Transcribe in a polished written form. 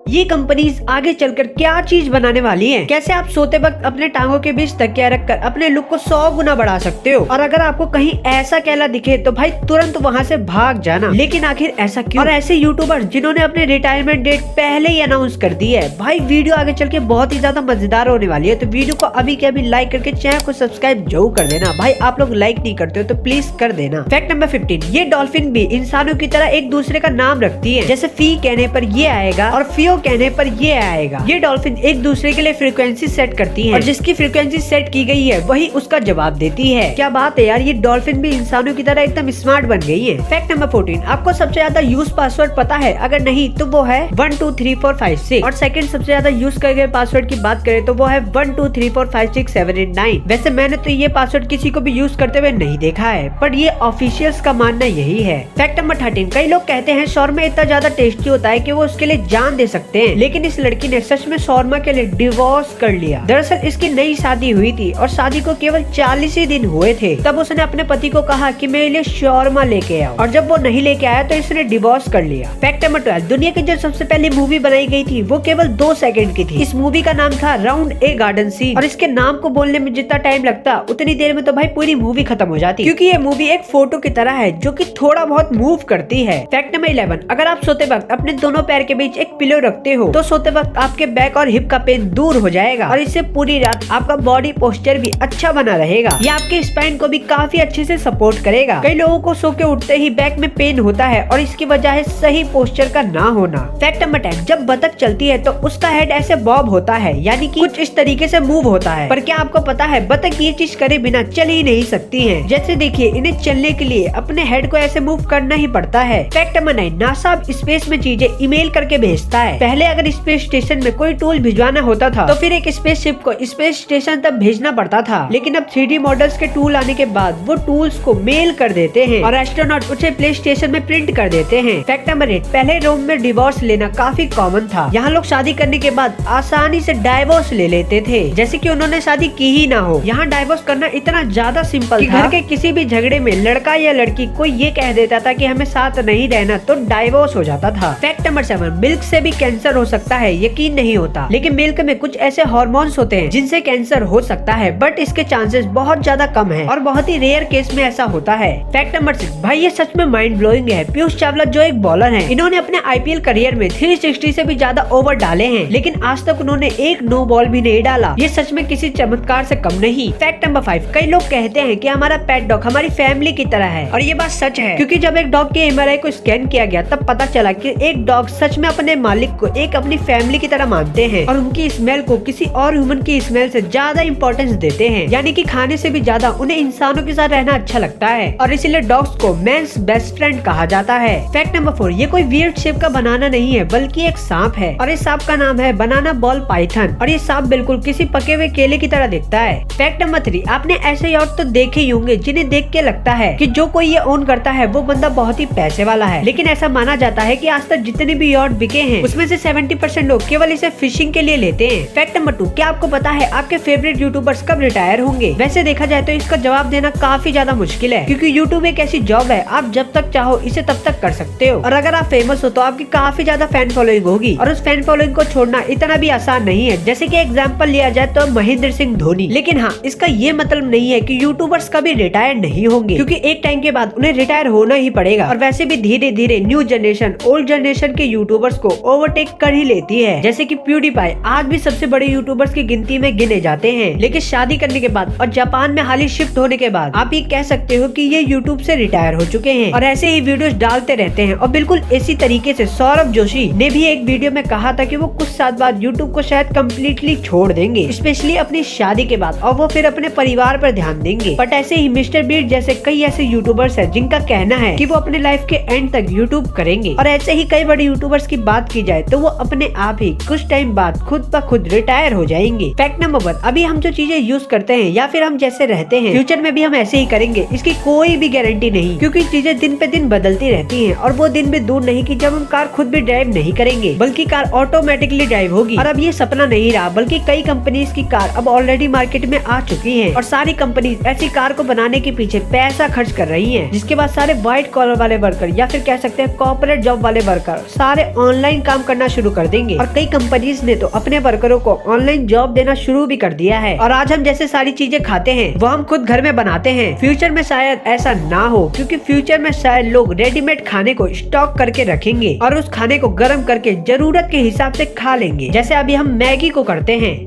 ये कंपनीज आगे चलकर क्या चीज बनाने वाली हैं, कैसे आप सोते वक्त अपने टांगों के बीच तकिया रखकर अपने लुक को 100 गुना बढ़ा सकते हो। और अगर आपको कहीं ऐसा केला दिखे तो भाई तुरंत वहाँ से भाग जाना। लेकिन आखिर ऐसा क्यों? और ऐसे यूट्यूबर जिन्होंने अपने रिटायरमेंट डेट पहले ही अनाउंस कर दी है। भाई वीडियो आगे चल के बहुत ही ज्यादा मजेदार होने वाली है, तो वीडियो को अभी के अभी लाइक करके चैनल को सब्सक्राइब जरूर कर देना। भाई आप लोग लाइक नहीं करते हो तो प्लीज कर देना। फैक्ट नंबर 15, ये डॉल्फिन भी इंसानों की तरह एक दूसरे का नाम रखती है। जैसे फी कहने पर ये आएगा और फियो कहने पर ये आएगा। ये डॉल्फिन एक दूसरे के लिए फ्रीक्वेंसी सेट करती है और जिसकी फ्रीक्वेंसी सेट की गई है वही उसका जवाब देती है। क्या बात है यार, ये डॉल्फिन भी इंसानों की तरह एकदम स्मार्ट बन गई है। फैक्ट नंबर 14, आपको सबसे ज्यादा यूज पासवर्ड पता है? अगर नहीं तो वो है 1 2 3 4 5 6 और सेकंड सबसे ज्यादा यूज करे गए पासवर्ड की बात करें तो वो है 1 2 3 4 5 6 7 8 9। वैसे मैंने तो ये पासवर्ड किसी को भी यूज करते हुए नहीं देखा है, पर ये ऑफिशियल्स का मानना यही है। फैक्ट नंबर 13, कई लोग कहते हैं शौरमा इतना ज्यादा टेस्टी होता है कि वो उसके लिए जान दे सकते हैं, लेकिन इस लड़की ने सच में शौरमा के लिए डिवोर्स कर लिया। दरअसल इसकी नई शादी हुई थी और शादी को केवल 40 ही दिन हुए थे। तब उसने अपने पति को कहा कि मेरे लिए शौरमा लेके आओ, और जब वो नहीं लेके आया तो इसने डिवोर्स कर लिया। फैक्ट नंबर 12, दुनिया की जो सबसे पहली मूवी बनाई गई थी वो केवल 2 सेकंड की थी। इस मूवी का नाम था राउंड ए गार्डन सीन, और इसके नाम को बोलने में जितना टाइम लगता उतनी देर में तो भाई पूरी मूवी खत्म हो जाती, क्योंकि ये मूवी एक फोटो की तरह है जो कि थोड़ा बहुत मूव करती है। फैक्ट नंबर 11, अगर आप सोते वक्त अपने दोनों पैर के बीच एक पिलो रखते हो तो सोते वक्त आपके बैक और हिप का पेन दूर हो जाएगा और इससे पूरी रात आपका बॉडी पोस्चर भी अच्छा बना रहेगा। ये आपके स्पाइन को भी काफी अच्छे से सपोर्ट करेगा। कई लोगों को सो के उठते ही बैक में पेन होता है और इसकी वजह है सही पोस्चर का ना होना। फैक्ट नंबर 10, जब बतख चलती है तो उसका हेड ऐसे बॉब होता है, यानी कि कुछ इस तरीके से मूव होता है। पर क्या आपको पता है बतख ये चीज करे बिना चल ही नहीं सकती है। जैसे देखिए, इन्हें चलने के लिए अपने हेड को ऐसे मूव करना ही पड़ता है। फैक्ट नंबर 9, नासा अब स्पेस में चीजें ईमेल करके भेजता है। पहले अगर स्पेस स्टेशन में कोई टूल भिजवाना होता था तो फिर एक स्पेसशिप को स्पेस स्टेशन तक भेजना पड़ता था, लेकिन अब 3D मॉडल्स के टूल आने के बाद वो टूल्स को मेल कर देते हैं और एस्ट्रोनॉट उसे प्ले स्टेशन में प्रिंट कर देते हैं। फैक्ट नंबर 8, पहले रोम में डिवोर्स लेना काफी कॉमन था। यहाँ लोग शादी करने के बाद आसानी से डाइवोर्स ले लेते थे, जैसे कि उन्होंने शादी की ही ना हो। यहाँ डाइवोर्स करना इतना ज्यादा सिंपल था कि घर के किसी भी झगड़े में लड़का या लड़की कोई ये कह देता था कि हमें साथ नहीं रहना तो डाइवोर्स हो जाता था। फैक्ट नंबर 7, मिल्क से भी कैंसर हो सकता है, यकीन नहीं होता, लेकिन मिल्क में कुछ ऐसे हार्मोन्स होते हैं जिनसे कैंसर हो सकता है, बट इसके चांसेस बहुत ज्यादा कम है और बहुत ही रेयर केस में ऐसा होता है। फैक्ट नंबर 6, भाई ये सच में माइंड ब्लोइंग है। पीयूष चावला जो एक बॉलर हैं, इन्होंने अपने IPL करियर में 360 से भी ज्यादा ओवर डाले हैं, लेकिन आज तक उन्होंने एक नो बॉल भी नहीं डाला। ये सच में किसी चमत्कार से कम नहीं। फैक्ट नंबर 5, कई लोग कहते हैं कि हमारा पेट डॉग हमारी फैमिली की तरह है, और ये बात सच है, क्योंकि जब एक डॉग के MRI को स्कैन किया गया तब पता चला कि एक डॉग सच में अपने मालिक को एक अपनी फैमिली की तरह मानते हैं और उनकी स्मेल को किसी और ह्यूमन की स्मेल से ज्यादा इंपॉर्टेंस देते हैं, यानी कि खाने से भी ज्यादा उन्हें इंसानों के साथ रहना अच्छा लगता है, और इसीलिए डॉग्स को मैंस बेस्ट फ्रेंड कहा जाता है। फैक्ट नंबर 4, ये कोई वियर्ड शेप का बनाना नहीं है बल्कि एक सांप है, और इस सांप का नाम है बनाना बॉल पाइथन, और ये सांप बिल्कुल किसी पके हुए केले की तरह दिखता है। फैक्ट नंबर 3, आपने ऐसे यॉट तो देखे ही होंगे जिन्हें देख के लगता है कि जो कोई ये ओन करता है वो बंदा बहुत ही पैसे वाला है, लेकिन ऐसा माना जाता है कि आज तक जितने भी यॉट बिके हैं उसमें से 70% लोग केवल इसे फिशिंग के लिए लेते हैं। फैक्ट नंबर 2, क्या आपको पता है आपके फेवरेट यूट्यूबर्स कब रिटायर होंगे? वैसे देखा जाए तो इसका जवाब देना काफी ज्यादा मुश्किल है, क्योंकि यूट्यूब एक ऐसी जॉब है आप जब तक चाहो इसे तब तक कर सकते हो, और अगर आप फेमस हो तो आपकी काफी ज्यादा फैन फॉलोइंग होगी, और उस फैन फॉलोइंग को छोड़ना इतना भी आसान नहीं है। जैसे कि एग्जांपल लिया जाए तो महेंद्र सिंह धोनी, लेकिन हाँ इसका ये मतलब नहीं है कि यूट्यूबर्स कभी रिटायर नहीं होंगे, क्योंकि एक टाइम के बाद उन्हें रिटायर होना ही पड़ेगा। और वैसे भी धीरे धीरे न्यू जनरेशन ओल्ड जनरेशन के यूट्यूबर्स को ओवरटेक कर ही लेती है, जैसे कि प्यूडीपाई आज भी सबसे बड़े यूट्यूबर्स की गिनती में गिने जाते हैं, लेकिन शादी करने के बाद और जापान में हाल ही शिफ्ट होने के बाद आप ये कह सकते हो कि ये यूट्यूब से रिटायर हो चुके हैं और ऐसे ही वीडियोस डालते रहते हैं। और बिल्कुल इसी तरीके से सौरभ जोशी ने भी एक वीडियो में कहा था कि वो कुछ साल बाद यूट्यूब को शायद कम्प्लीटली छोड़ देंगे, स्पेशली अपनी शादी के बाद, और वो फिर अपने परिवार पर ध्यान देंगे। बट ऐसे ही मिस्टर बीट जैसे कई ऐसे यूट्यूबर्स हैं जिनका कहना है कि वो अपने लाइफ के एंड तक यूट्यूब करेंगे, और ऐसे ही कई बड़े यूट्यूबर्स की बात की जाए तो वो अपने आप ही कुछ टाइम बाद खुद ब खुद रिटायर हो जाएंगे। फैक्ट नंबर 1, अभी हम जो चीजें यूज करते हैं या फिर हम जैसे रहते हैं फ्यूचर में भी हम ऐसे ही करेंगे, इसकी कोई भी गारंटी नहीं, क्योंकि चीजें दिन पे दिन बदलती रहती हैं, और वो दिन भी दूर नहीं कि जब हम कार खुद भी ड्राइव नहीं करेंगे बल्कि कार ऑटोमेटिकली ड्राइव होगी। और अब ये सपना नहीं रहा, बल्कि कई कंपनीज की कार अब ऑलरेडी मार्केट में आ चुकी है, और सारी कंपनीज ऐसी कार को बनाने के पीछे पैसा खर्च कर रही है, जिसके बाद सारे व्हाइट कॉलर वाले वर्कर या फिर कह सकते हैं कॉर्पोरेट जॉब वाले वर्कर सारे ऑनलाइन काम करना शुरू कर देंगे। और कई कंपनीज ने तो अपने वर्करों को ऑनलाइन जॉब देना शुरू भी कर दिया है। और आज हम जैसे सारी चीजें खाते हैं वो हम खुद घर में बनाते हैं। फ्यूचर में शायद ऐसा ना हो, क्योंकि फ्यूचर में शायद लोग रेडीमेड खाने को स्टॉक करके रखेंगे और उस खाने को गर्म करके जरूरत के हिसाब से खा लेंगे, जैसे अभी हम मैगी को करते हैं।